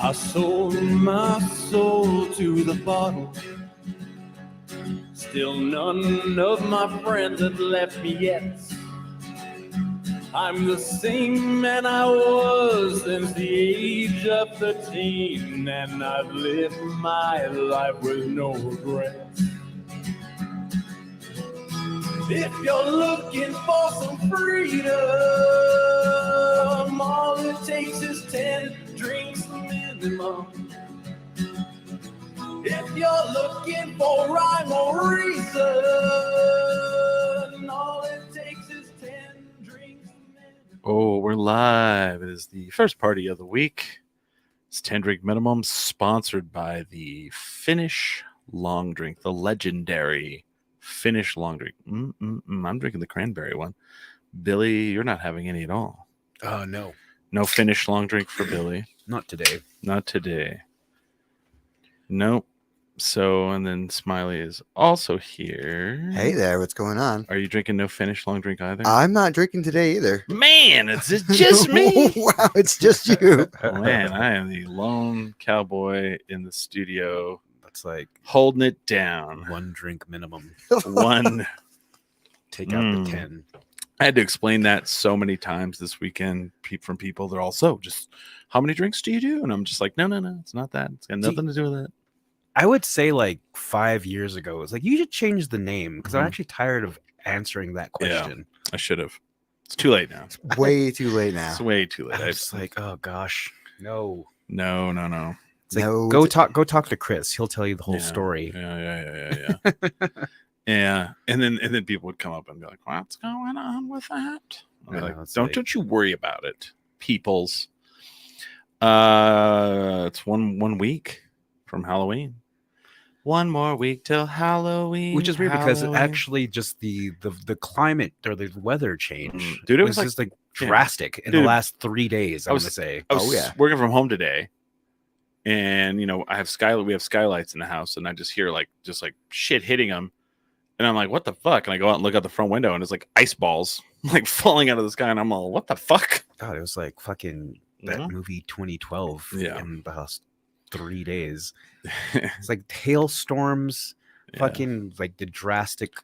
I sold my soul to the bottle. Still none of my friends have left me yet. I'm the same man I was since the age of 13, and I've lived my life with no regrets. If you're looking for some freedom, all it takes is 10 drinks minimum. If you're looking for rhyme or reason, all it takes is 10 drinks minimum. Oh, we're live. It is the first party of the week. It's 10 drink minimum, sponsored by the Finnish long drink, the legendary Finnish long drink. I'm drinking the cranberry one. Billy, you're not having any at all. No. No Finnish long drink for Billy. Not today. Not today. Nope. So, and then Smiley is also here. Hey there, what's going on? Are you drinking no Finnish long drink either? I'm not drinking today either. Man, it's just me. Wow, it's just you. Man, I am the lone cowboy in the studio. That's like Holding it down. 1 drink minimum. One. Take out the 10. I had to explain that so many times this weekend from people. They're all just, how many drinks do you do? And I'm just like, no, it's not that. It's got nothing to do with it. I would say like 5 years ago, it's like, you should change the name because I'm actually tired of answering that question. I should have. It's too late now. Way too late now. It's way too late. I'm just like, oh gosh, no. No. It's like, No, go talk to Chris. He'll tell you the whole Yeah. story. Yeah. Yeah. And then people would come up and be like, what's going on with that? I'm I know, like, it's don't you worry about it, peoples. It's one week from Halloween. One more week till Halloween. Which is weird because it Halloween. actually just the climate or the weather change, Dude, it was was just like yeah. drastic in Dude, the last 3 days. I I was was- gonna say. I was Oh, yeah. working from home today, and we have skylights in the house, and I just hear like shit hitting them, and I'm like, what the fuck? And I go out and look out the front window, and it's like ice balls like falling out of the sky, and I'm all, what the fuck? God, it was like fucking that Mhm. movie 2012 Yeah. in the last 3 days. It's like hailstorms, Yeah. fucking like the drastic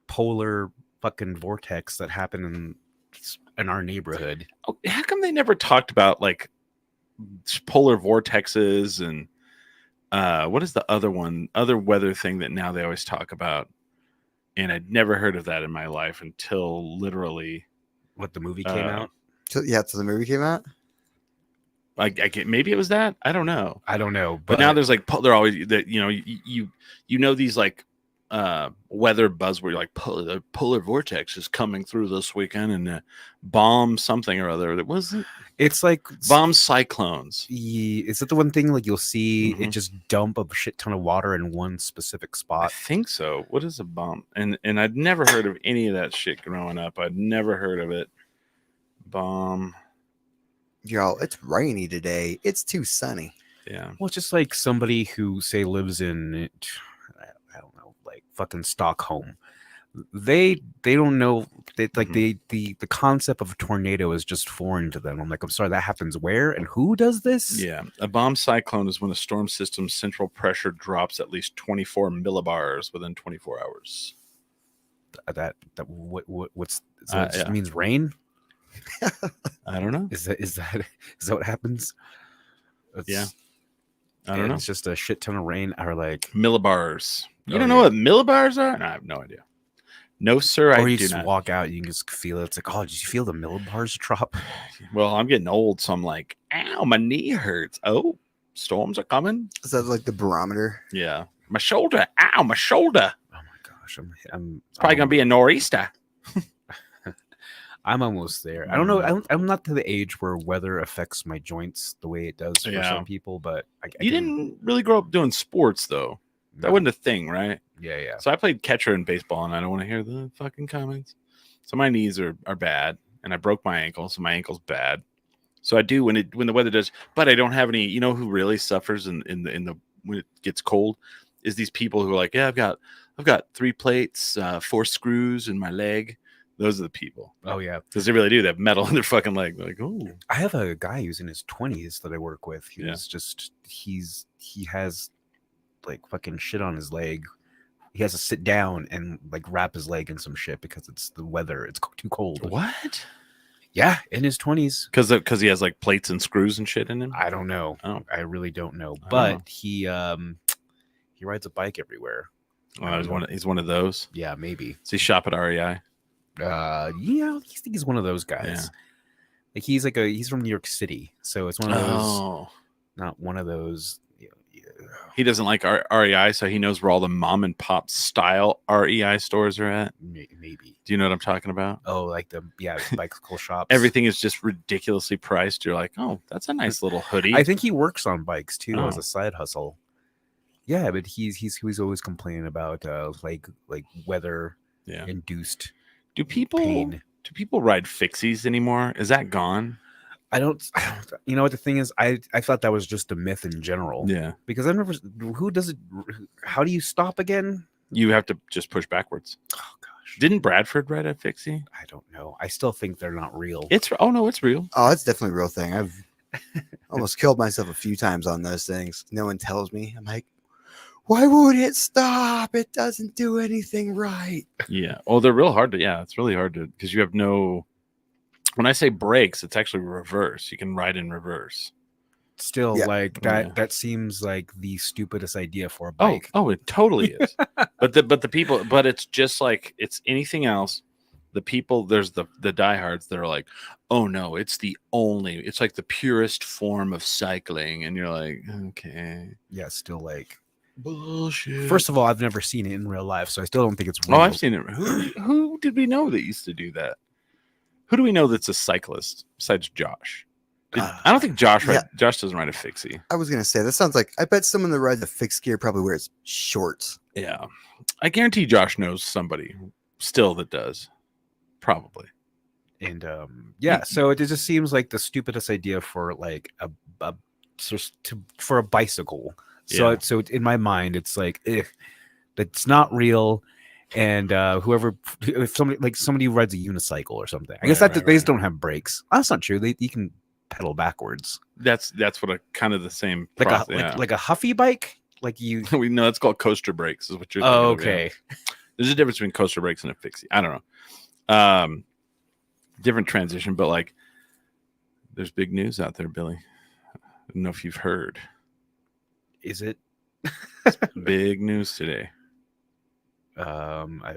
polar fucking vortex that happened in our neighborhood. Oh, how come they never talked about like polar vortexes and what is the other weather thing that now they always talk about? And I'd never heard of that in my life until literally What the movie came out? So the movie came out? I get, maybe it was that, I don't know. I don't know, But now there's like they're always that these like weather buzzword like the polar vortex is coming through this weekend and bomb something or other. It wasn't it's like bomb cyclones. Is it the one thing like you'll see it Mhm. just dump a shit ton of water in one specific I spot? think so. What is a bomb? And I'd never heard of any of that shit growing up. I'd never heard of it. Bomb. Y'all, it's rainy today. It's too sunny. Yeah. Well, it's just like somebody who say lives in I don't know, like fucking Stockholm. They don't know that like the concept of a tornado is just foreign to them. I'm like, I'm sorry, that happens where and who does this? Yeah. A bomb cyclone is when a storm system's central pressure drops at least 24 millibars within 24 hours. What's so it just yeah. means rain? I don't know. Is that what happens? Yeah. I don't know. It's just a shit ton of rain or like Millibars. You Oh, don't know what millibars are? No, I have no idea. No, sir, or I you do just not. walk out, you can just feel it. It's like, oh, did you feel the millibars drop? Well, I'm getting old, so I'm like, ow, my knee hurts. Oh, storms are coming. Is that like the barometer? Yeah. My shoulder. Ow, my shoulder. Oh my gosh, I'm It's probably going to be a nor'easter. I'm almost there. I don't know. Mm. I'm not to the age where weather affects my joints the way it does for Yeah. some people, but You didn't really grow up doing sports, though. That wasn't a thing, right? Yeah. So I played catcher in baseball, and I don't want to hear the fucking comments. So my knees are bad, and I broke my ankle, so my ankle's bad. So I do when the weather does, but I don't have any. You know who really suffers in the when it gets cold is these people who are like, yeah, I've got 3 plates, 4 screws in my leg. Those are the people. Oh yeah, Because they really do. They have metal in their fucking leg. They're like, oh. I have a guy who's in his 20s that I work with. Yeah. He has like fucking shit on his leg. He has to sit down and like wrap his leg in some shit because it's the weather. It's too cold. What? Yeah, in his 20s. Because he has like plates and screws and shit in him. I don't know. Oh. I really don't know. I But don't know. he rides a bike everywhere. Oh, he's one of those. Yeah, maybe. Does he shop at REI? Yeah, I think he's one of those guys. Yeah. Like he's from New York City, so it's one of those. Oh. Not one of those. He doesn't like REI, so he knows where all the mom and pop style REI stores are at. Maybe. Do you know what I'm talking about? Oh, like the bicycle shops. Everything is just ridiculously priced. You're like, oh, that's a nice little hoodie. I think he works on bikes too as Oh. a side hustle. Yeah, but he's always complaining about like weather yeah. induced Do people pain. ride fixies anymore? Is that gone? I don't. You know what the thing is? I thought that was just a myth in general. Yeah. Because I've never. Who does it? How do you stop again? You have to just push backwards. Oh gosh, Didn't Bradford ride a fixie? I don't know. I still think they're not real. It's real. Oh, it's definitely a real thing. I've almost killed myself a few times on those things. No one tells me. I'm like, why won't it stop? It doesn't do anything right. Yeah. Oh, they're real hard to. Yeah, it's really hard to because you have no. When I say brakes, it's actually reverse. You can ride in reverse. Still, Yeah. like that. Yeah. That seems like the stupidest idea for a Oh, bike. it totally is. but the people, but it's just like it's anything else. The people, there's the diehards that are like, oh no, it's like the purest form of cycling, and you're like, okay, Yeah, still like. bullshit. First of all, I've never seen it in real life, so I still don't think it's real. oh, I've seen it. Who did we know that used to do that? Who do we know that's a cyclist besides Josh? I don't think Josh Josh doesn't ride a fixie. I was gonna say that sounds like I bet someone that rides a fixed gear probably wears shorts. Yeah, I guarantee Josh knows somebody still that does. Probably. And yeah, so it just seems like the stupidest idea for like for a bicycle. So Yeah. so in my mind, it's like that's not real. And if somebody rides a unicycle or something, I guess Right, that they just don't have brakes. That's not true. You can pedal backwards That's what a kind of the same like process. like a Huffy bike. Like you. We know it's called coaster brakes. Is what you're. Oh, thinking of, yeah. okay. There's a difference between coaster brakes and a fixie. I don't know. Different transition, but like, there's big news out there, Billy. I don't know if you've heard. Is it? Big news today. I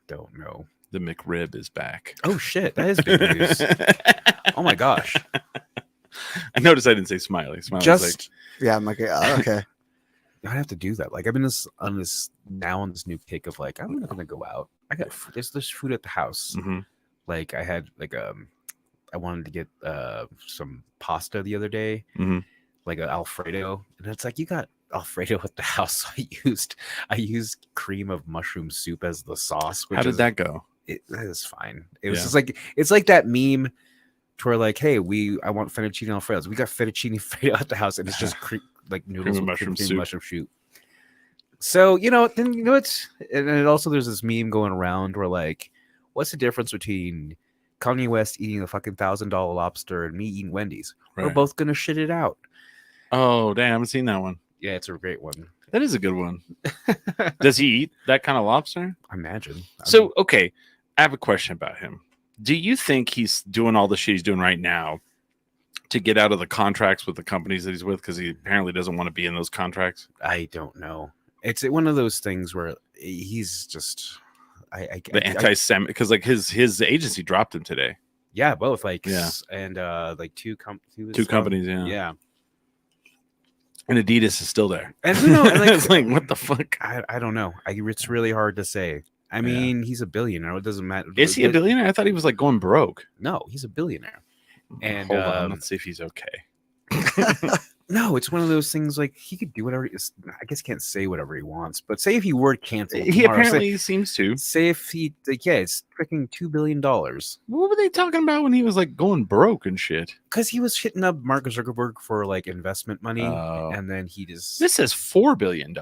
don't know. The McRib is back. Oh shit, that is big news. Oh my gosh. I noticed I didn't say Smiley. Smiley's Just Yeah, I'm like, okay. I have to do that. Like I've been on this new kick of like I'm not gonna go out. There's food at the house. Mhm. Like I had like I wanted to get some pasta the other day, Mhm. like an Alfredo, and it's like you got Alfredo at the house. So I used cream of mushroom soup as the sauce. How did that go? That is fine. It was Yeah. just like it's like that meme to where like, hey, I want fettuccine alfredo. We got fettuccine alfredo at the house, and it's just like noodles of with mushroom cream soup. mushroom soup. So it's and then also there's this meme going around where like, what's the difference between Kanye West eating a fucking $1,000 lobster and me eating Wendy's? We're Right. both gonna shit it out. Oh, damn! I haven't seen that one. Yeah, it's a great one. That is a good one. Does he eat that kind of lobster? I imagine. So, okay, I have a question about him. Do you think he's doing all the shit he's doing right now to get out of the contracts with the companies that he's with? Because he apparently doesn't want to be in those contracts. I don't know. It's one of those things where he's just The anti-Semitic, because like his agency dropped him today. yeah, both like Yeah. and like two companies. Yeah. Yeah. And Adidas is still there. And who knows, like, It's like, what the fuck? I don't know. It's really hard to say. I mean, he's a billionaire. It doesn't matter. Is he a billionaire? I thought he was like going broke. No, he's a billionaire. And Hold on, let's see if he's okay. no, it's one of those things like he could do whatever. I guess he can't say whatever he wants, but say if he were canceled, He tomorrow, apparently seems to. say if he like it's freaking $2 billion What were they talking about when he was like going broke and shit? because he was hitting up Mark Zuckerberg for like investment money, Oh. and then he just This says $4 billion.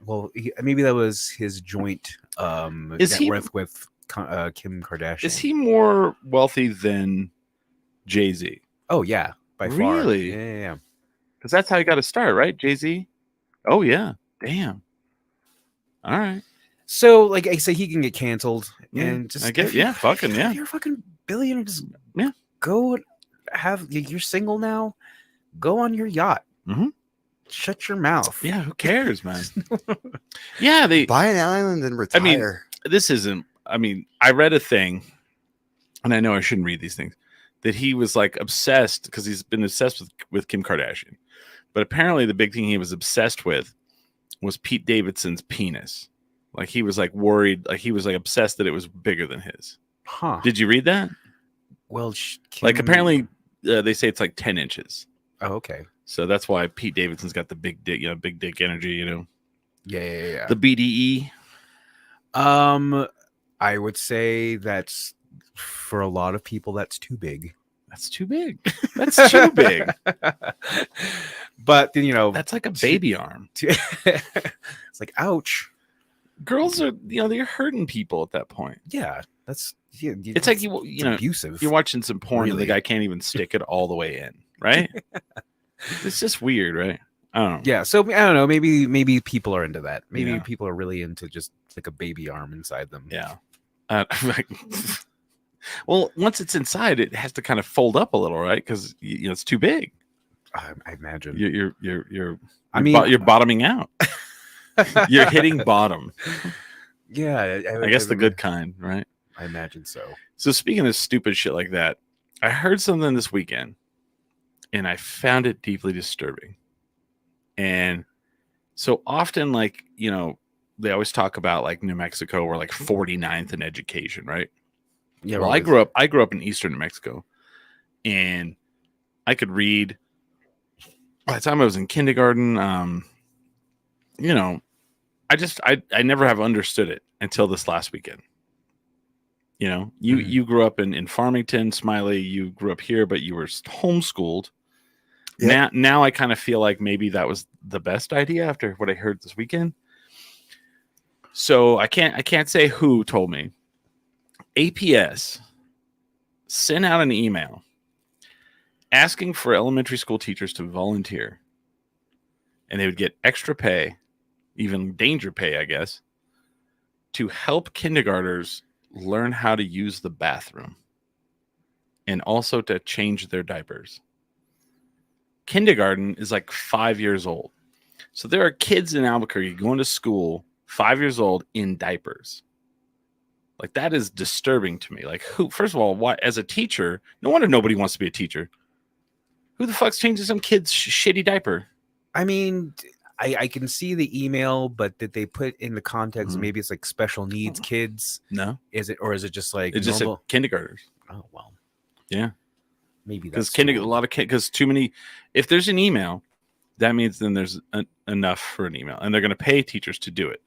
well maybe that was his joint Is net he- worth with Kim Kardashian. Is he more wealthy than Jay-Z? Oh yeah, by far. Really? Yeah. Because that's how he got to start, right? Jay-Z? Oh, yeah. Damn. All right. So, like I say, he can get canceled, Yeah, and just I get if you- fucking, yeah. if you're a fucking billionaire. Just Yeah. go you're single now. Go on your yacht. Mhm. Shut your mouth. Yeah, who cares, man? Yeah, they. Buy an island and retire. I mean, this isn't. I mean, I read a thing, and I know I shouldn't read these things, that he was like obsessed because he's been obsessed with Kim Kardashian, but apparently the big thing he was obsessed with was Pete Davidson's penis. Like he was like worried, like he was like obsessed that it was bigger than his. Huh. Did you read that? Well, Like apparently they say it's like 10 inches. Oh, okay. So that's why Pete Davidson's got the big dick, big dick energy, Yeah. the BDE. I would say that's for a lot of people that's too big. That's too big. That's too big. But That's like a baby arm. it's like ouch. Girls are, they're hurting people at that point. Yeah, that's It's like it's abusive. you're watching some porn and the Really. guy can't even stick it all the way in, right? It's just weird, right? I don't know. Yeah, so I don't know. Maybe people are into that. Maybe Yeah. people are really into just like a baby arm inside them. Yeah. Well, once it's inside, it has to kind of fold up a little, right? Because it's too big. I imagine. You're I you're bottoming out. You're hitting bottom. Yeah, I guess the good kind, right? I imagine so. So speaking of stupid shit like that, I heard something this weekend, and I found it deeply disturbing. And so often, like they always talk about like New Mexico, we're like 49th in education, right? Yeah. Well, I grew up in eastern New Mexico, and I could read. By the time I was in kindergarten, I never have understood it until this last weekend. You grew up in Farmington, Smiley. You grew up here, but you were homeschooled. Yep. Now I kind of feel like maybe that was the best idea after what I heard this weekend. So I can't say who told me. APS sent out an email asking for elementary school teachers to volunteer, and they would get extra pay, even danger pay, I guess, to help kindergartners learn how to use the bathroom and also to change their diapers. Kindergarten is like 5 years old. So there are kids in Albuquerque going to school 5 years old in diapers. Like that is disturbing to me. Like first of all, why as a teacher, no wonder nobody wants to be a teacher. Who the fuck's changing some kid's shitty diaper? I mean, I can see the email, but did they put in the context? Mhm. Maybe it's like special needs kids. No. Is it, or is it just like It's just normal? kindergartners. Oh well. Yeah. Maybe Because that's a lot of kids, because too many, if there's an email, that means then there's enough for an email, and they're going to pay teachers to do it.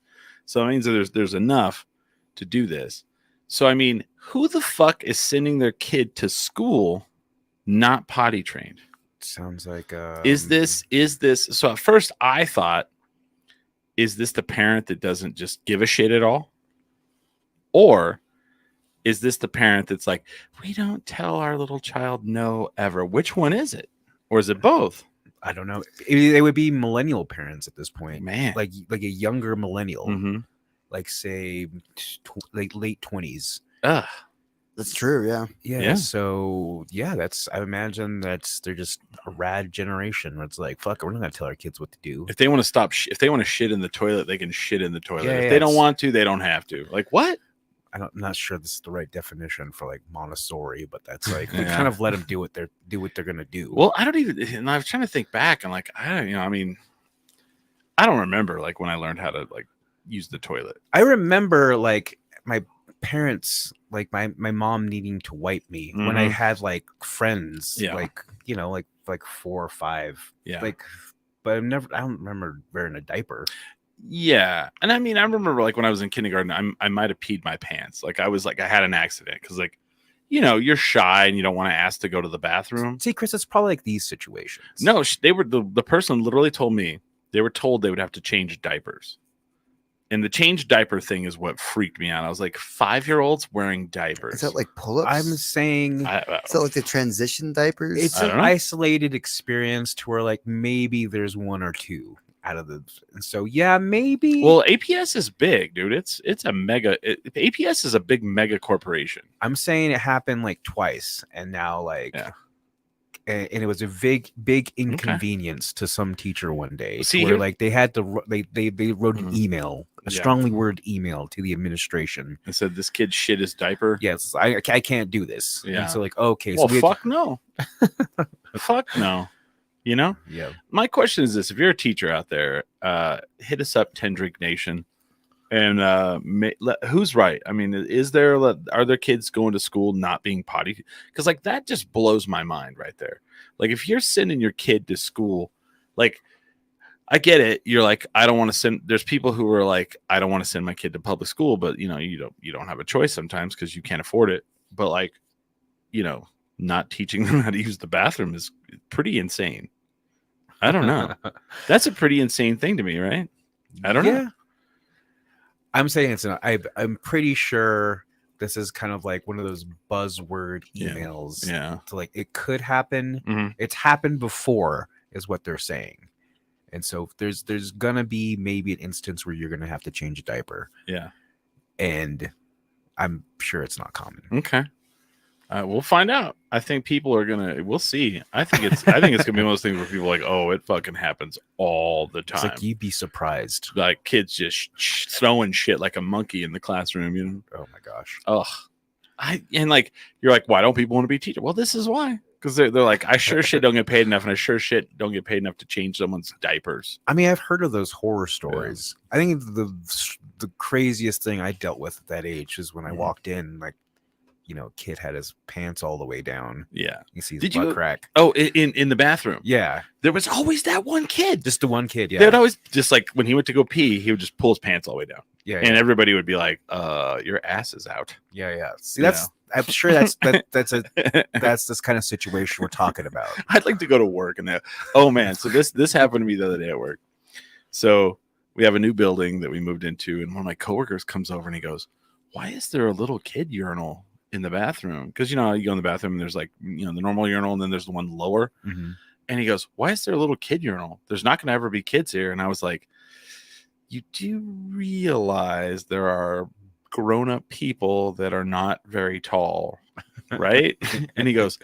So it means that there's enough to do this. So, I mean, who the fuck is sending their kid to school not potty trained? sounds like Is this so at first I thought, is this the parent that doesn't just give a shit at all? Or is this the parent that's like, we don't tell our little child no ever? Which one is it? Or is it both? I don't know. They would be millennial parents at this point. Man. Like a younger millennial, Mm-hmm. like say like late 20s. Ugh. That's true. Yeah. Yeah. So I imagine they're just a rad generation where it's like, fuck, we're not gonna tell our kids what to do. If they want to if they want to shit in the toilet, they can shit in the toilet. Yeah, if yeah, they don't it's- want to, they don't have to. Like what? I'm not sure this is the right definition for like Montessori, but that's like we Yeah. kind of let them do what they're gonna do. Well, I don't even. And I was trying to think back, and like I don't, I mean, I don't remember like when I learned how to like use the toilet. I remember like my parents, like my mom needing to wipe me when I Mhm. had like friends, Yeah. like like 4 or 5, Yeah. like, but I don't remember wearing a diaper. Yeah, and I mean, I remember like when I was in kindergarten, I might have peed my pants. Like I was like I had an accident because like, you're shy and you don't want to ask to go to the bathroom. See, Chris, it's probably like these situations. No, they were the person literally told me they were told they would have to change diapers, And the change diaper thing is what freaked me out. I was like, 5-year-olds wearing diapers. Is that like pull-ups? I'm saying Is that like the transition diapers? it's I an don't know. isolated experience to where like maybe there's one or two out of the. And so yeah, maybe. Well, APS is big, dude. It's a mega. APS is a big mega corporation. I'm saying it happened like twice, and now like. Yeah. And it was a big inconvenience to some teacher one day. See, where here- like they had to they wrote an Mhm. email, a Yeah. strongly worded email to the administration. It said this kid shit his diaper. Yes, I can't do this. Yeah. And so like okay, Well, so we had fuck no. Fuck no. You know? yeah. My question is this: if you're a teacher out there, hit us up, Tendrick Nation, and who's right? I mean, are there kids going to school not being potty? Because like that just blows my mind right there. Like if you're sending your kid to school, like I get it. You're like, I don't want to send. There's people who are like, I don't want to send my kid to public school, but you know, you don't have a choice sometimes because you can't afford it. But like, you know, not teaching them how to use the bathroom is pretty insane. I don't know. That's a pretty insane thing to me, right? I don't know. I'm saying it's not. I'm pretty sure this is kind of like one of those buzzword Yeah. emails. Yeah. So like it could happen. Mhm. It's happened before, is what they're saying. And so there's gonna be maybe an instance where you're gonna have to change a diaper, Yeah. and I'm sure it's not common. Okay. We'll find out. I think people are gonna. We'll see. I think it's gonna be one of those things where people are like, oh, it fucking happens all the It's time. like you'd be surprised. Like kids just throwing shit like a monkey in the classroom. You know. Oh my gosh. Ugh. And like you're like, why don't people want to be teachers? Well, this is why. Because they're like, I sure shit don't get paid enough, and I sure shit don't get paid enough to change someone's diapers. I mean, I've heard of those horror stories. I think the craziest thing I dealt with at that age is when I Mhm. walked in, like, you know, kid had his pants all the way down. Yeah. You see his Did butt you- crack. Oh, in the bathroom. Yeah, There was always that one kid. just the one kid. Yeah, They'd always just like when he went to go pee, he would just pull his pants all the way down. yeah, And everybody would be like, your ass is out. yeah. See, Yeah. that's I'm sure that's this kind of situation we're talking about. I'd like to go to work and oh man, so this happened to me the other day at work. So we have a new building that we moved into, and one of my coworkers comes over and he goes, why is there a little kid urinal in the bathroom? Because you know, you go in the bathroom and there's like, you know, the normal urinal and then there's the one lower. Mhm. And he goes, why is there a little kid urinal? There's not gonna ever be kids here. And I was like, you do realize there are grown-up people that are not very tall, right? And he goes,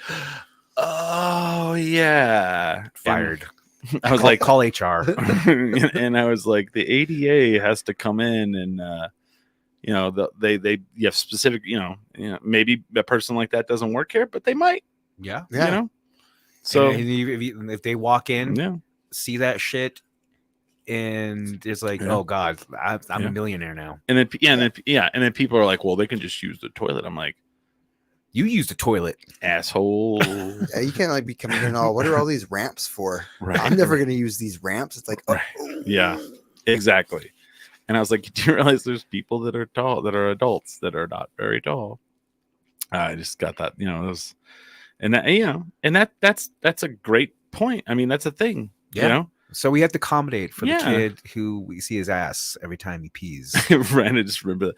oh yeah. Fired. And I was Call- like, call HR. and I was like, the ADA has to come in and you know, they have specific, you know, maybe a person like that doesn't work here, but they might, Yeah. you know. So And if they walk in, yeah, see that shit, and it's like, Yeah. oh god, I'm Yeah. a millionaire now. and then people are like, well, they can just use the toilet. I'm like, You use the toilet. asshole. Yeah, you can't like be coming in all. What are all these ramps for? Right. I'm never gonna use these ramps. It's like, oh, Right. Yeah. Exactly. And I was like, do you realize there's people that are tall, that are adults that are not very tall? I just got that, you know, those, and that, you know, and that's a great point. I mean, that's a thing, Yeah. you know. So we have to accommodate for Yeah. the kid who we see his ass every time he pees. Ran, I just remember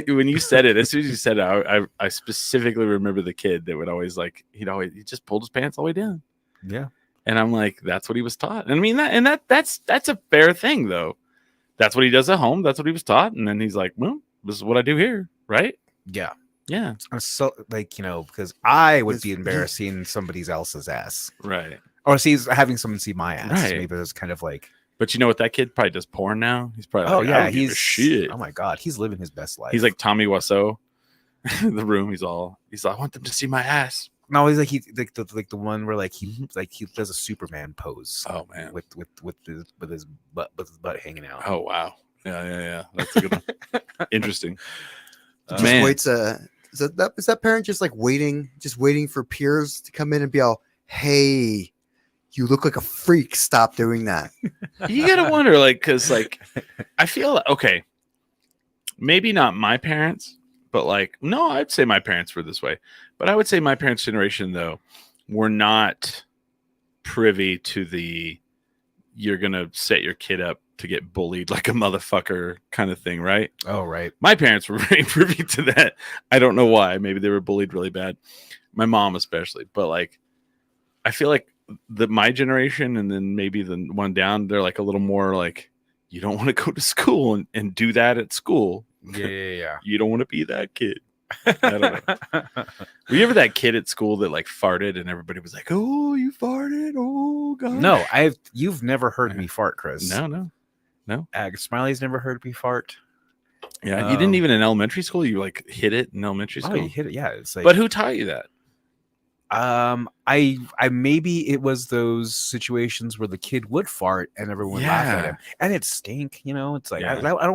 when you said it, as soon as you said it, I specifically remember the kid that would always like, he just pulled his pants all the way down. Yeah. And I'm like, that's what he was taught. And I mean, that's a fair thing though. That's what he does at home. That's what he was taught. And then he's like, well, this is what I do here. Right. Yeah. Yeah. So like, you know, because I would It's- be embarrassed seeing somebody else's ass. Right. Or having someone see my ass. Right. Maybe it's kind of like, But you know what? That kid probably does porn now. He's probably oh like, I yeah, don't give a he's shit. oh my god, he's living his best life. He's like Tommy Wiseau. The room. He's like, I want them to see my ass. no, he's like the one where like he does a Superman pose Oh man. with his butt hanging out. Oh wow. Yeah. That's a good one. Interesting. just Man. waits. Is that parent just like waiting for peers to come in and be all, hey, you look like a freak. Stop doing that. You gotta wonder, like, because like I feel okay, maybe not my parents, but like no, I'd say my parents were this way, but I would say my parents' generation though were not privy to the you're gonna set your kid up to get bullied like a motherfucker kind of thing, right? Oh, right. My parents were very privy to that. I don't know why. Maybe they were bullied really bad. My mom especially. But like, I feel like my generation and then maybe the one down, they're like a little more like, you don't want to go to school and do that at school. Yeah. You don't want to be that kid. I don't know. Were you ever that kid at school that like farted and everybody was like, "Oh, you farted? Oh god." No, you've never heard me fart, Chris. No. Smiley's never heard me fart. Yeah, you didn't even in elementary school. You like hit it in elementary Oh, school. you hit it. Yeah, it's like. But who taught you that? I maybe it was those situations where the kid would fart and everyone laughed at him, and it stink. You know, it's like Yeah. I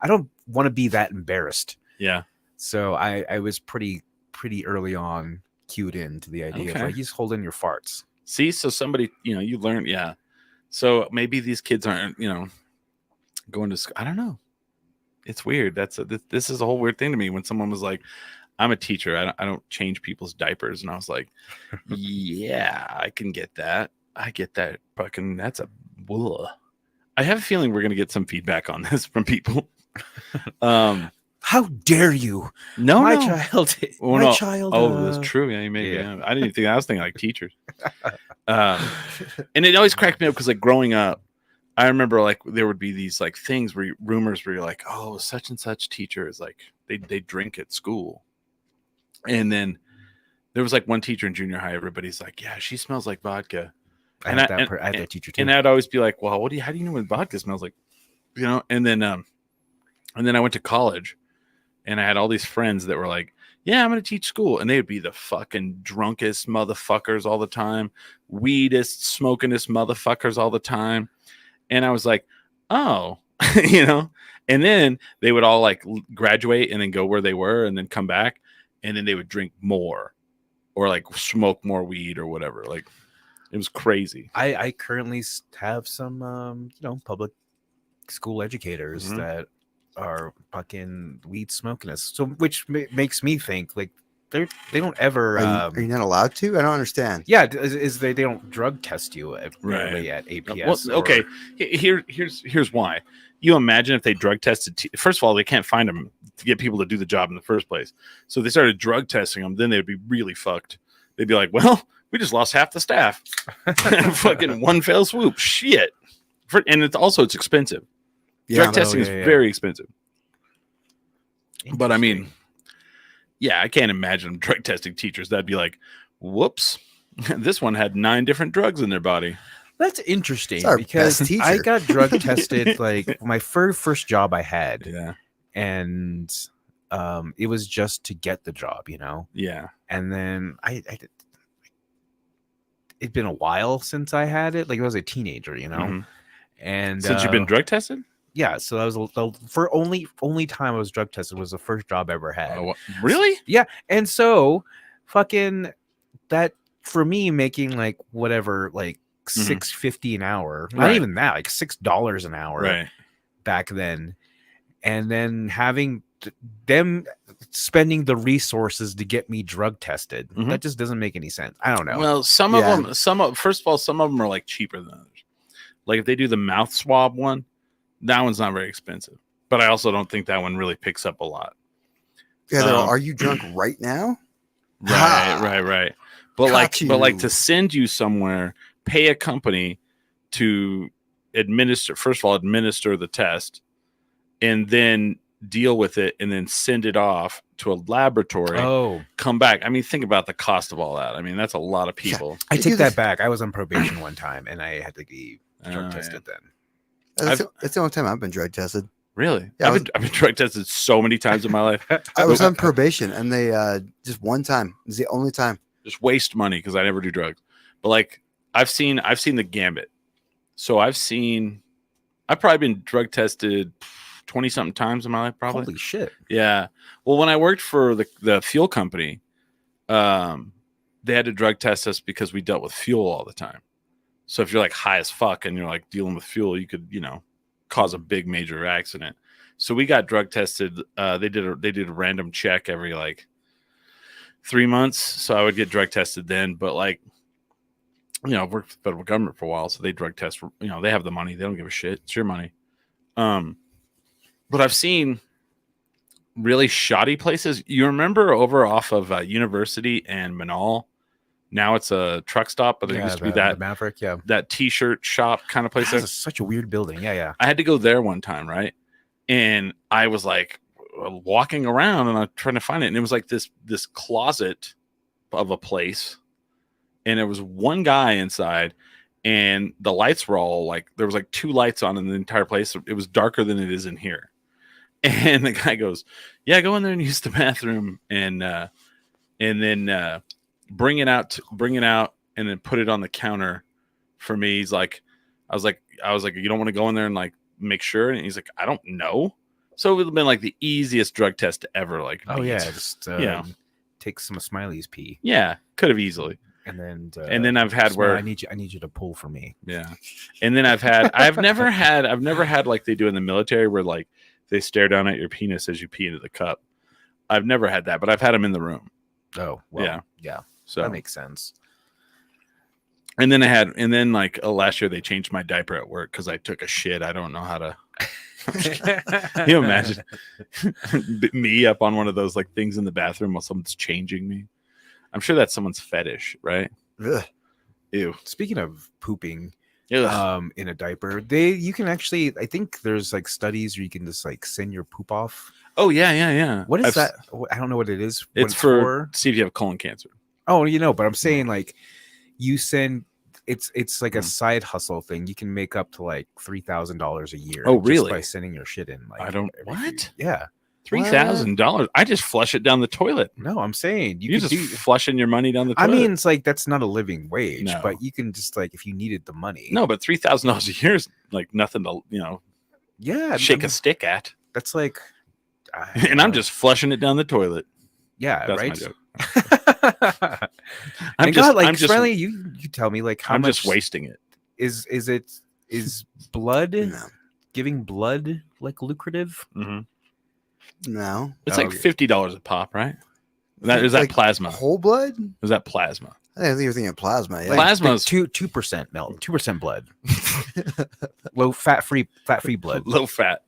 don't want to be that embarrassed. Yeah. So I was pretty early on cued into the idea of Okay. like, he's holding your farts. See, so somebody, you learn, yeah. So maybe these kids aren't, going to school. I don't know. It's weird. This is a whole weird thing to me. When someone was like, "I'm a teacher. I don't change people's diapers," and I was like, "Yeah, I can get that. I get that. Fucking, that's a." Ugh. I have a feeling we're gonna get some feedback on this from people. How dare you? No, my no. child. Well, my no. child. Oh, that's true. Yeah, you made. yeah. Yeah. I didn't even think. I was thinking like teachers. And it always cracked me up because like growing up, I remember like there would be these like things rumors where you're like, "Oh, such and such teacher is like they drink at school," and then there was like one teacher in junior high. Everybody's like, "Yeah, she smells like vodka," I had that teacher too. and I'd always be like, "Well, how do you know what vodka smells like?" And then I went to college. And I had all these friends that were like, "Yeah, I'm going to teach school." And they would be the fucking drunkest motherfuckers all the time, weedest, smokingest motherfuckers all the time. And I was like, oh, and then they would all like graduate and then go where they were and then come back. And then they would drink more or like smoke more weed or whatever. Like it was crazy. I currently have some, public school educators that are fucking weed smoking us. So, which makes me think like they don't ever. Are you not allowed to? I don't understand. Yeah, is they don't drug test you really at APS. Well, okay, here's why. You imagine if they drug tested. First of all, they can't find them to get people to do the job in the first place. So if they started drug testing them, then they'd be really fucked. They'd be like, "Well, we just lost half the staff." Fucking one fell swoop. Shit. And it's expensive. Yeah, Drug testing is very expensive. But I mean, yeah, I can't imagine drug testing teachers. That'd be like, "Whoops, this one had 9 different drugs in their body." That's interesting It's our because best teacher. I got drug tested like my first job I had, Yeah. and it was just to get the job, Yeah. And then I did. It'd been a while since I had it. Like I was a teenager, Mhm. And Since you've been drug tested? yeah, so that was for only time I was drug tested was the first job I ever had. Oh, really? Yeah, and so fucking that for me making like whatever like $6.50 an hour, not Right. even that, like $6 an hour Right. back then, and then having them spending the resources to get me drug tested. Mhm. That just doesn't make any sense. I don't know. Well, some of them, first of all, some of them are like cheaper than others. Like if they do the mouth swab one, that one's not very expensive. But I also don't think that one really picks up a lot. Yeah, they're all, are you drunk right now? Ha! Right. But Got like you. to send you somewhere, pay a company to administer the test, and then deal with it, and then send it off to a laboratory. Oh, Come back. I mean, think about the cost of all that. I mean, that's a lot of people. I They do take that this- back. I was on probation one time, and I had to be drug Oh, tested then. That's the only time I've been drug tested. Really? Yeah, I've been drug tested so many times in my life. I was on probation, and they just one time. It was the only time. Just waste money because I never do drugs. But like I've seen the gambit. So I've probably been drug tested 20 something times in my life, probably. Holy shit! Yeah. Well, when I worked for the fuel company, they had to drug test us because we dealt with fuel all the time. So if you're like high as fuck and you're like dealing with fuel, you could, cause a big major accident. So we got drug tested. They did a random check every like 3 months. So I would get drug tested then. But like, I've worked for the federal government for a while, so they drug test. They have the money. They don't give a shit. It's your money. But I've seen really shoddy places. You remember over off of University and Manal? Now it's a truck stop, but there used to be the that Maverick. Yeah, that t-shirt shop kind of place. that's such a weird building. Yeah. I had to go there one time, right? And I was like walking around and I'm trying to find it, and it was like this closet of a place, and there was one guy inside, and the lights were all like there was like 2 lights on in the entire place. It was darker than it is in here. And the guy goes, "Yeah, go in there and use the bathroom, and then bring it out, and then put it on the counter for me." He's like, I was like, "You don't want to go in there and like make sure?" And he's like, "I don't know." So it would have been like the easiest drug test ever. Like, Oh beat. yeah, just take some of Smiley's pee, Yeah, could have easily. and then I've had Smiley, where I need you to pull for me. Yeah. And then I've never had like they do in the military where like they stare down at your penis as you pee into the cup. I've never had that, but I've had them in the room. Oh, well, Yeah. So that makes sense. and then like last year they changed my diaper at work because I took a shit. I don't know how to. Can you imagine me up on one of those like things in the bathroom while someone's changing me? I'm sure that's someone's fetish, right? Ugh. Ew. Speaking of pooping, Ugh. in a diaper, you can actually, I think there's like studies where you can just like send your poop off. Oh yeah. What is I've- that? I don't know what it is. What It's for see if you have colon cancer. Oh, but I'm saying like you send. It's like a side hustle thing. You can make up to like $3,000 a year. Oh, just really? by sending your shit in. Like, I don't. every What? few- Yeah. $3,000? I just flush it down the toilet. No, I'm saying You could just flushing your money down the I toilet. mean, it's like that's not a living wage, No. but you can just like if you needed the money. no, but $3,000 a year is like nothing to Yeah. shake I a mean, stick at. That's like. I And don't I'm know. just flushing it down the toilet. Yeah. That's right. my joke. I'm just like I'm just, Smiley, you tell me like how I'm much just wasting it. is blood No. giving blood like lucrative? Mm-hmm. No. It's Oh, like okay. $50 a pop, right? Is that Like plasma? Whole blood? Is that plasma? I think you're thinking of plasma. Yeah. Like, Plasma's 2% milk, 2% blood, low fat free blood, low fat,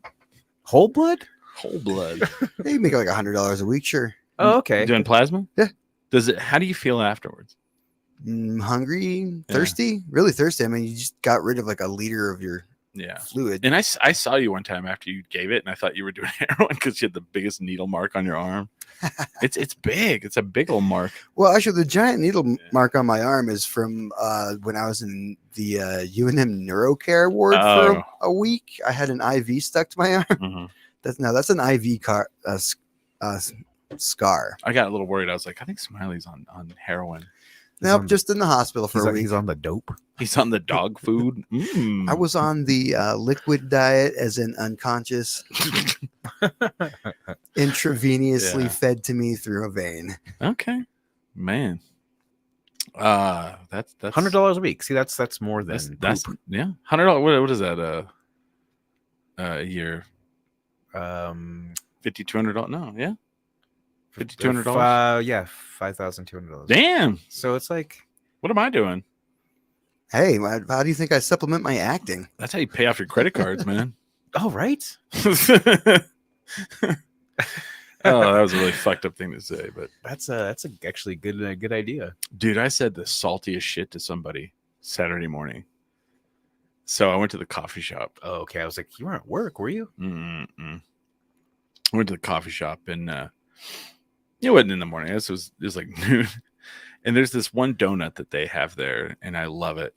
whole blood. whole blood. You make like $100 a week, sure. Oh, okay. Doing plasma? Yeah. Does it? How do you feel afterwards? Hungry, Yeah. thirsty, really thirsty. I mean, you just got rid of like a liter of your Yeah. fluid. And I saw you one time after you gave it, and I thought you were doing heroin because you had the biggest needle mark on your arm. It's big. It's a big old mark. Well, actually, the giant needle mark on my arm is from when I was in the UNM NeuroCare ward Oh. for a week. I had an IV stuck to my arm. Mhm. That's an IV scar. I got a little worried. I was like, I think Smiley's on heroin. Nope, on the- just in the hospital for a week. He's on the dope. He's on the dog food. Mm. I was on the liquid diet, as in unconscious, intravenously Yeah. fed to me through a vein. Okay, man. That's $100 a week. See, that's more than that's poop. yeah. $100. What is that? A year. $5,200. No, yeah. $5,200. Yeah, $5,200. Damn. So it's like What am I doing? Hey, how do you think I supplement my acting? That's how you pay off your credit cards, man. oh right. Oh, that was a really fucked up thing to say, but That's actually good idea. dude, I said the saltiest shit to somebody Saturday morning. So I went to the coffee shop. Oh, okay. I was like, you weren't at work, were you? I went to the coffee shop and it wasn't in the morning. It was like noon. And there's this one donut that they have there, and I love it.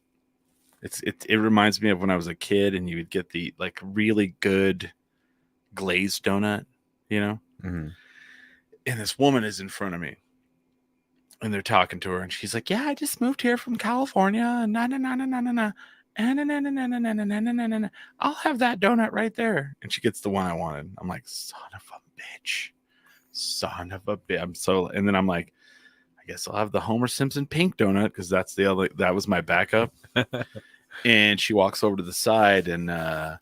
It reminds me of when I was a kid, and you would get the like really good glazed donut, you know. Mm-hmm. And this woman is in front of me, and they're talking to her, and she's like, "Yeah, I just moved here from California. Na na na na na na na. I'll have that donut right there." And she gets the one I wanted. I'm like, son of a bitch. And then I'm like, I guess I'll have the Homer Simpson pink donut because that's that was my backup. And she walks over to the side and they're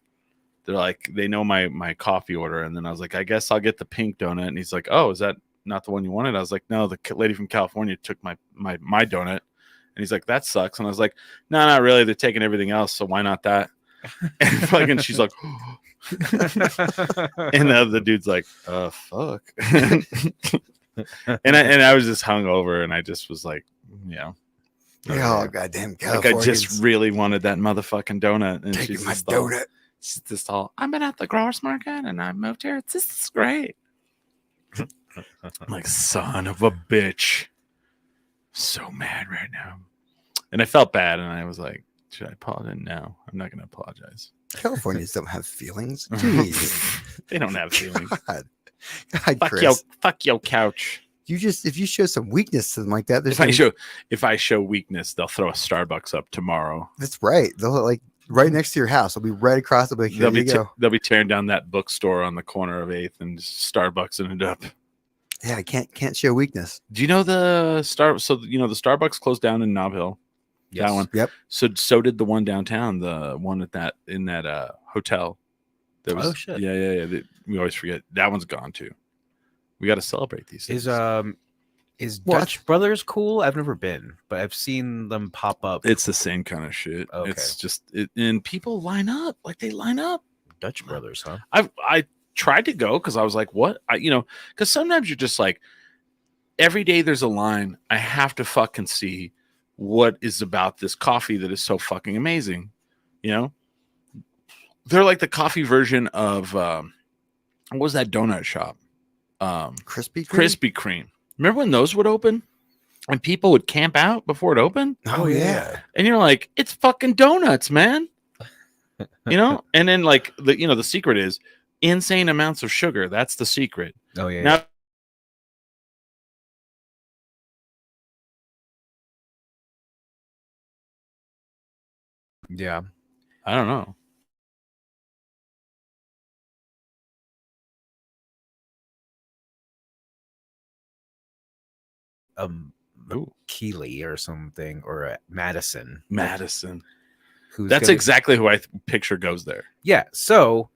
like, they know my coffee order. And then I was like, I guess I'll get the pink donut. And he's like, oh, is that not the one you wanted? I was like, no, the lady from California took my donut. And he's like, that sucks. And I was like, no, not really. They're taking everything else. So why not that? And fucking she's like, and the other dude's like, fuck. and I was just hung over, and I just was like, Oh, okay. goddamn Like California. I just really wanted that motherfucking donut, and taking she's my just all, donut. she's just all, I've been at the growers market, and I moved here. This is great. I'm like, son of a bitch. So mad right now. And I felt bad, and I was like, should I apologize? No, I'm not going to apologize. Californians don't have feelings. Jeez. They don't have feelings. God, God Fuck Chris. your couch. You just if you show some weakness to them like that, If I show weakness, they'll throw a Starbucks up tomorrow. that's right. They'll like right next to your house. They'll be right across. They'll be like, here you go. They'll be tearing down that bookstore on the corner of 8th and Starbucksing it up. Yeah, I can't show weakness. Do you know the Starbucks closed down in Nob Hill? Yes. That one. Yep. So did the one downtown, the one in that hotel. That was, Oh, shit. Yeah. We always forget that one's gone too. We got to celebrate these things. Is What? Dutch Brothers cool? I've never been, but I've seen them pop up. It's the same kind of shit. Okay. It's just and people line up like they line up. Dutch Brothers, huh? I tried to go because I was like, what? Because sometimes you're just like, every day there's a line. I have to fucking see what is about this coffee that is so fucking amazing. They're like the coffee version of what was that donut shop? Krispy Kreme? Krispy Kreme. Remember when those would open and people would camp out before it opened? Oh yeah. And you're like, it's fucking donuts, man. And then like the secret is insane amounts of sugar. That's the secret. Oh yeah. Now, yeah. I don't know. Ooh, Keeley or something, or Madison. Madison. Who's That's gonna- exactly who I picture goes there. Yeah. So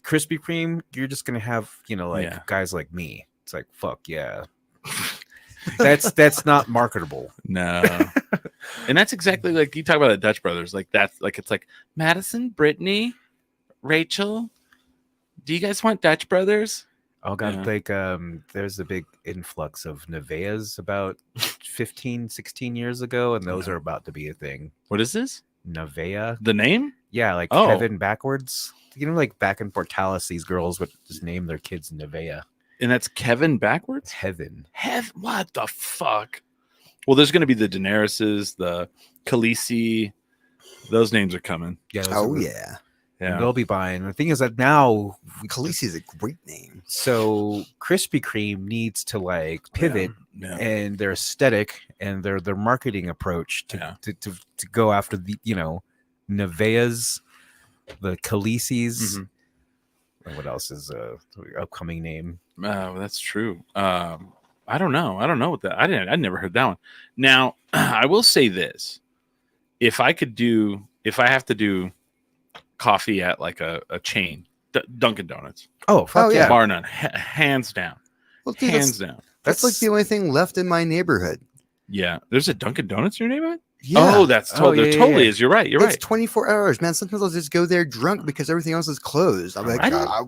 Krispy Kreme, you're just gonna have Yeah. guys like me. It's like fuck yeah. That's not marketable. No. And that's exactly like you talk about the Dutch Brothers. Like that's like it's like Madison, Brittany, Rachel. Do you guys want Dutch Brothers? Oh god, Yeah. like there's a big influx of Neveas about 15, 16 years ago, and those No. are about to be a thing. What is this? Nevea. The name? Yeah, like Oh. Kevin backwards. Like back in Portales, these girls would just name their kids Nevea. And that's Kevin backwards? Heaven. What the fuck? Well, there's going to be the Daenerys's, the Khaleesi. Those names are coming. Yeah. those Oh are- yeah. Yeah. They'll be buying. The thing is that now Khaleesi is a great name. so Krispy Kreme needs to like pivot Yeah. and their aesthetic and their marketing approach Yeah. to go after the Neveas, the Khaleesi's. Mhm. And what else is the upcoming name? That's true. I don't know. I don't know what that. I never heard that one. Now, I will say this: if I have to do coffee at like a chain, Dunkin' Donuts, Oh, fuck Oh, yeah. yeah. bar none, hands down, Well, dude, hands down. that's like the only thing left in my neighborhood. Yeah, there's a Dunkin' Donuts in your neighborhood. Yeah. Oh, that's Oh, there yeah, totally yeah. is. You're right. You're It's right. 24 hours, man. Sometimes I'll just go there drunk because everything else is closed. I'm like, I don't- I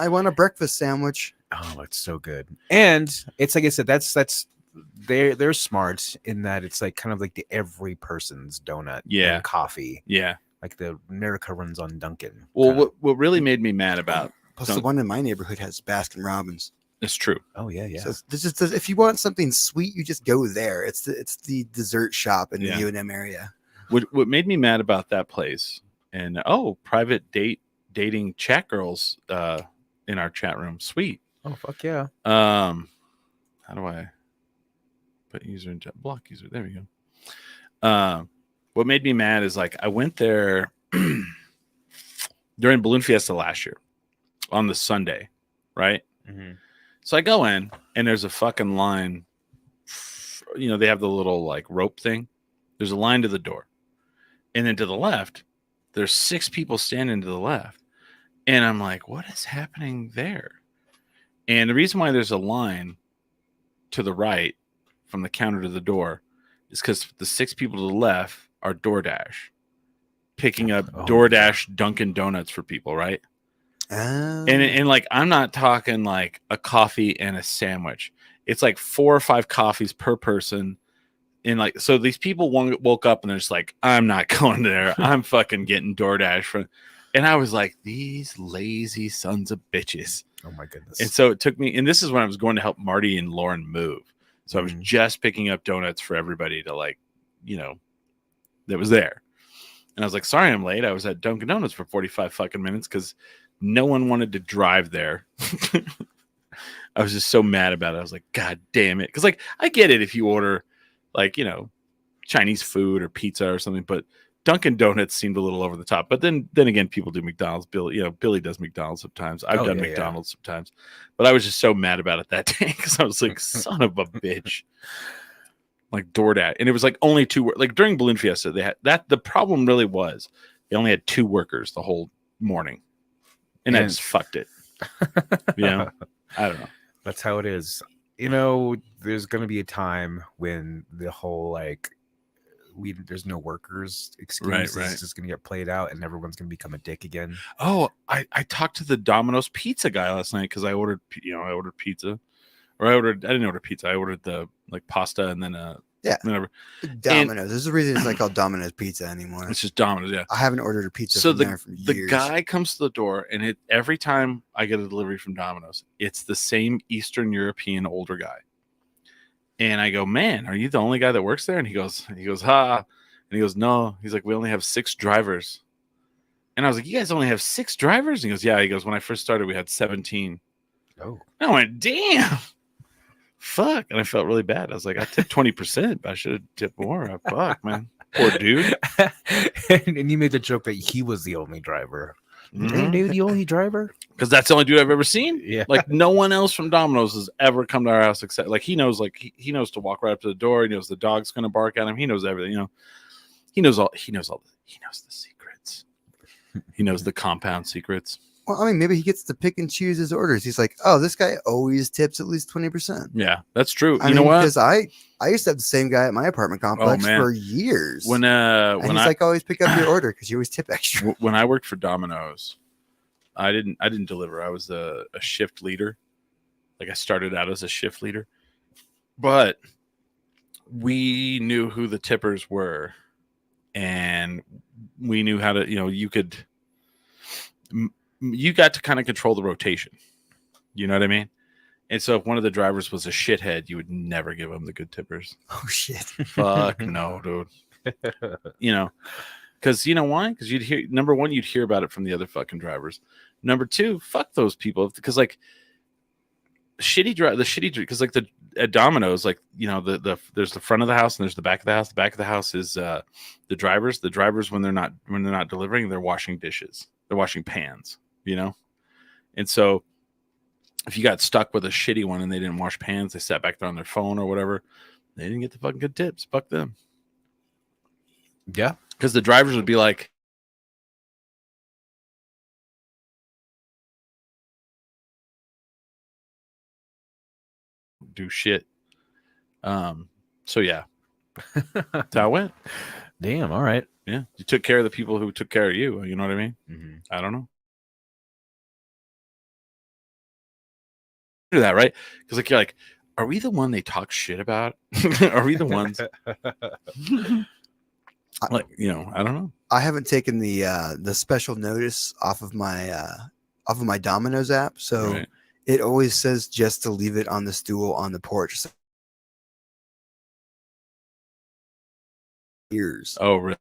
want a breakfast sandwich. Oh, it's so good. And it's like I said, that's they're smart in that it's like kind of like the every person's donut Yeah. and coffee. Yeah. Like the America runs on Dunkin'. Well, kinda. what really made me mad about Plus, the Dunk- one in my neighborhood has Baskin Robbins. it's true. Oh yeah, yeah. So this is if you want something sweet, you just go there. It's the dessert shop in Yeah. the UNM area. What made me mad about that place and private dating chat girls in our chat room. Sweet. Oh fuck yeah. How do I put user in chat? Block user? There we go. What made me mad is like I went there during Balloon Fiesta last year on the Sunday, right? So I go in and there's a fucking line. They have the little like rope thing. There's a line to the door. And then to the left, there's 6 people standing to the left. And I'm like, what is happening there? And the reason why there's a line to the right from the counter to the door is because the 6 people to the left are DoorDash. picking up Oh, DoorDash Dunkin' Donuts for people, right? And like I'm not talking like a coffee and a sandwich. It's like 4 or 5 coffees per person. And like so these people woke up and they're just like, I'm not going there. I'm fucking getting DoorDash from. And I was like, these lazy sons of bitches. Oh my goodness. And so it took me, and this is when I was going to help Marty and Lauren move. So I was just picking up donuts for everybody to like, that was there. And I was like, sorry, I'm late. I was at Dunkin' Donuts for 45 fucking minutes because no one wanted to drive there. I was just so mad about it. I was like, God damn it. Because like, I get it if you order like, Chinese food or pizza or something, but Dunkin' Donuts seemed a little over the top. But then again, people do McDonald's. Billy does McDonald's sometimes. I've done McDonald's sometimes. But I was just so mad about it that day because I was like, son of a bitch. Like DoorDash. And it was like only 2, like during Balloon Fiesta, they had that. The problem really was they only had 2 workers the whole morning. And I just fucked it. I don't know. That's how it is. There's going to be a time when the whole like there's no workers excuse is just going to get played out and everyone's going to become a dick again. Oh, I talked to the Domino's pizza guy last night because I ordered pizza, or I didn't order pizza. I ordered the like pasta and then whatever. Domino's. There's a reason it's not called Domino's Pizza anymore. It's just Domino's. Yeah. I haven't ordered a pizza So from there for the years. guy comes to the door and every time I get a delivery from Domino's, it's the same Eastern European older guy. And I go, man, are you the only guy that works there? And he goes, ha. And he goes, no. He's like, we only have 6 drivers. And I was like, you guys only have 6 drivers? And he goes, yeah. He goes, when I first started, we had 17. Oh. And I went, damn. Fuck. And I felt really bad. I was like, I tipped 20%, but I should have tipped more. Fuck, man. Poor dude. and you made the joke that he was the only driver. Hey, dude, the only driver? Because that's the only dude I've ever seen. Yeah. Like no one else from Domino's has ever come to our house except like he knows to walk right up to the door. He knows the dog's gonna bark at him. He knows everything, He knows the secrets. He knows the compound secrets. Well, I mean, maybe he gets to pick and choose his orders. He's like, oh, this guy always tips at least 20%. Yeah, that's true. I know what? Because I used to have the same guy at my apartment complex for years. When he's like, always pick up your order because you always tip extra. When I worked for Domino's, I didn't deliver. I was a shift leader. Like I started out as a shift leader, but we knew who the tippers were, and we knew how to. You got to kind of control the rotation. You know what I mean? And so if one of the drivers was a shithead, you would never give him the good tippers. Oh shit! Fuck no, dude. Because you know why? Because you'd hear number one, you'd hear about it from the other fucking drivers. Number 2, fuck those people because like because like at Domino's, like there's the front of the house and there's the back of the house. The back of the house is the drivers. The drivers when they're not delivering, they're washing dishes. They're washing pans. And so if you got stuck with a shitty one and they didn't wash pans, they sat back there on their phone or whatever, they didn't get the fucking good tips. Fuck them. Yeah. Because the drivers would be like, do shit. So yeah. That's how it went. Damn, all right. Yeah. You took care of the people who took care of you. You know what I mean? Mm-hmm. I don't know. Do that, right? Because like you're like, are we the one they talk shit about? Are we the ones? Like, I don't know. I haven't taken the special notice off of my Domino's app, so Right. it always says just to leave it on the stool on the porch. Years. Oh, really?